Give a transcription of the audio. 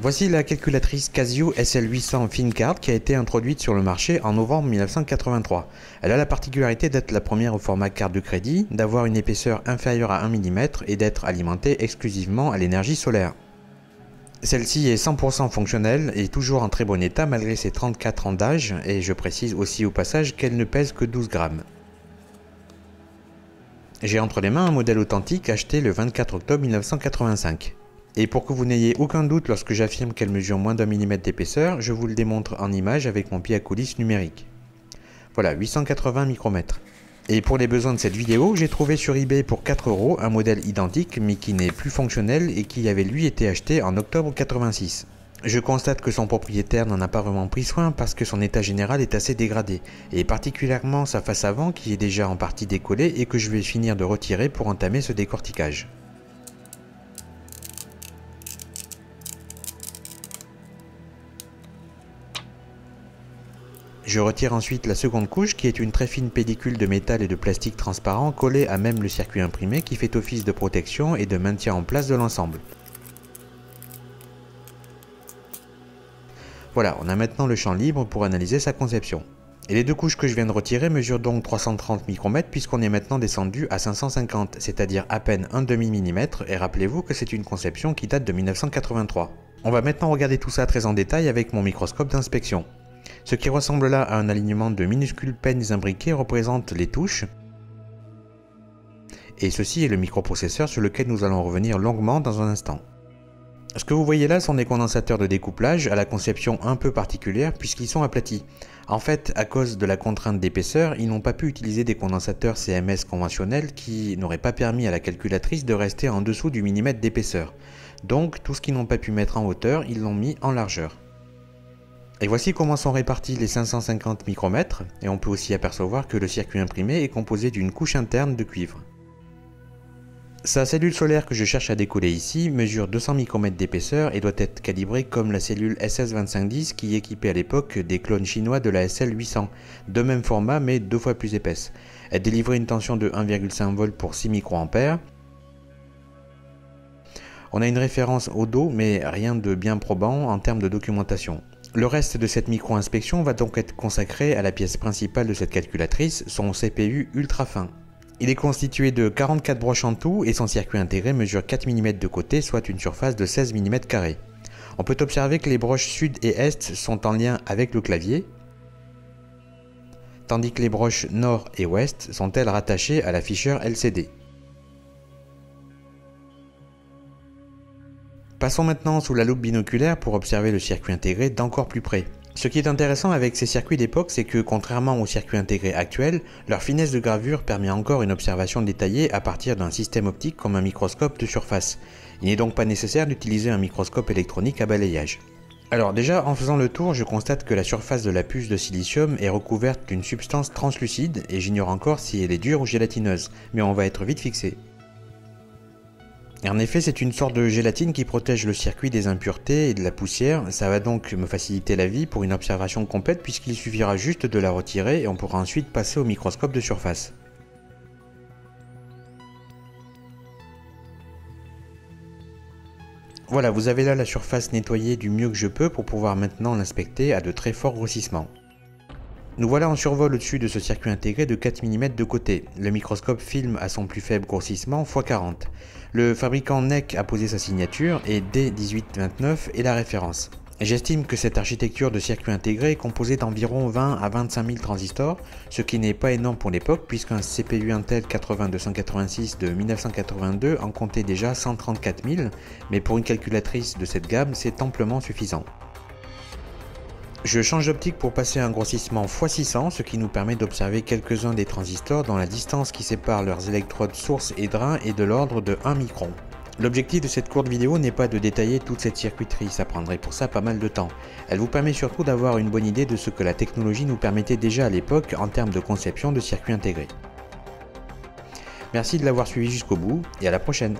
Voici la calculatrice Casio SL800 FinCard qui a été introduite sur le marché en novembre 1983. Elle a la particularité d'être la première au format carte de crédit, d'avoir une épaisseur inférieure à 1 mm et d'être alimentée exclusivement à l'énergie solaire. Celle-ci est 100% fonctionnelle et toujours en très bon état malgré ses 34 ans d'âge, et je précise aussi au passage qu'elle ne pèse que 12 grammes. J'ai entre les mains un modèle authentique acheté le 24 octobre 1985. Et pour que vous n'ayez aucun doute lorsque j'affirme qu'elle mesure moins d'1 mm d'épaisseur, je vous le démontre en image avec mon pied à coulisse numérique. Voilà, 880 micromètres. Et pour les besoins de cette vidéo, j'ai trouvé sur eBay pour 4 € un modèle identique mais qui n'est plus fonctionnel et qui avait lui été acheté en octobre 86. Je constate que son propriétaire n'en a pas vraiment pris soin parce que son état général est assez dégradé, et particulièrement sa face avant qui est déjà en partie décollée et que je vais finir de retirer pour entamer ce décortiquage. Je retire ensuite la seconde couche qui est une très fine pellicule de métal et de plastique transparent collée à même le circuit imprimé qui fait office de protection et de maintien en place de l'ensemble. Voilà, on a maintenant le champ libre pour analyser sa conception. Et les deux couches que je viens de retirer mesurent donc 330 micromètres puisqu'on est maintenant descendu à 550, c'est-à-dire à peine un demi-millimètre, et rappelez-vous que c'est une conception qui date de 1983. On va maintenant regarder tout ça très en détail avec mon microscope d'inspection. Ce qui ressemble là à un alignement de minuscules pennes imbriquées représente les touches. Et ceci est le microprocesseur sur lequel nous allons revenir longuement dans un instant. Ce que vous voyez là sont des condensateurs de découplage à la conception un peu particulière puisqu'ils sont aplatis. En fait, à cause de la contrainte d'épaisseur, ils n'ont pas pu utiliser des condensateurs CMS conventionnels qui n'auraient pas permis à la calculatrice de rester en dessous du millimètre d'épaisseur. Donc, tout ce qu'ils n'ont pas pu mettre en hauteur, ils l'ont mis en largeur. Et voici comment sont répartis les 550 micromètres, et on peut aussi apercevoir que le circuit imprimé est composé d'une couche interne de cuivre. Sa cellule solaire que je cherche à décoller ici mesure 200 micromètres d'épaisseur et doit être calibrée comme la cellule SS2510 qui équipait à l'époque des clones chinois de la SL800, de même format mais 2 fois plus épaisse. Elle délivrait une tension de 1,5 V pour 6 microampères. On a une référence au dos mais rien de bien probant en termes de documentation. Le reste de cette micro-inspection va donc être consacré à la pièce principale de cette calculatrice, son CPU ultra fin. Il est constitué de 44 broches en tout et son circuit intégré mesure 4 mm de côté, soit une surface de 16 mm². On peut observer que les broches sud et est sont en lien avec le clavier, tandis que les broches nord et ouest sont elles rattachées à l'afficheur LCD. Passons maintenant sous la loupe binoculaire pour observer le circuit intégré d'encore plus près. Ce qui est intéressant avec ces circuits d'époque, c'est que contrairement aux circuits intégrés actuels, leur finesse de gravure permet encore une observation détaillée à partir d'un système optique comme un microscope de surface. Il n'est donc pas nécessaire d'utiliser un microscope électronique à balayage. Alors déjà, en faisant le tour, je constate que la surface de la puce de silicium est recouverte d'une substance translucide et j'ignore encore si elle est dure ou gélatineuse, mais on va être vite fixé. Et en effet, c'est une sorte de gélatine qui protège le circuit des impuretés et de la poussière. Ça va donc me faciliter la vie pour une observation complète puisqu'il suffira juste de la retirer et on pourra ensuite passer au microscope de surface. Voilà, vous avez là la surface nettoyée du mieux que je peux pour pouvoir maintenant l'inspecter à de très forts grossissements. Nous voilà en survol au-dessus de ce circuit intégré de 4 mm de côté. Le microscope filme à son plus faible grossissement x 40. Le fabricant NEC a posé sa signature et D1829 est la référence. J'estime que cette architecture de circuit intégré est composée d'environ 20 à 25 000 transistors, ce qui n'est pas énorme pour l'époque puisqu'un CPU Intel 8286 de 1982 en comptait déjà 134 000, mais pour une calculatrice de cette gamme c'est amplement suffisant. Je change d'optique pour passer à un grossissement x600, ce qui nous permet d'observer quelques-uns des transistors dont la distance qui sépare leurs électrodes source et drain est de l'ordre de 1 micron. L'objectif de cette courte vidéo n'est pas de détailler toute cette circuiterie, ça prendrait pour ça pas mal de temps. Elle vous permet surtout d'avoir une bonne idée de ce que la technologie nous permettait déjà à l'époque en termes de conception de circuits intégrés. Merci de l'avoir suivi jusqu'au bout et à la prochaine.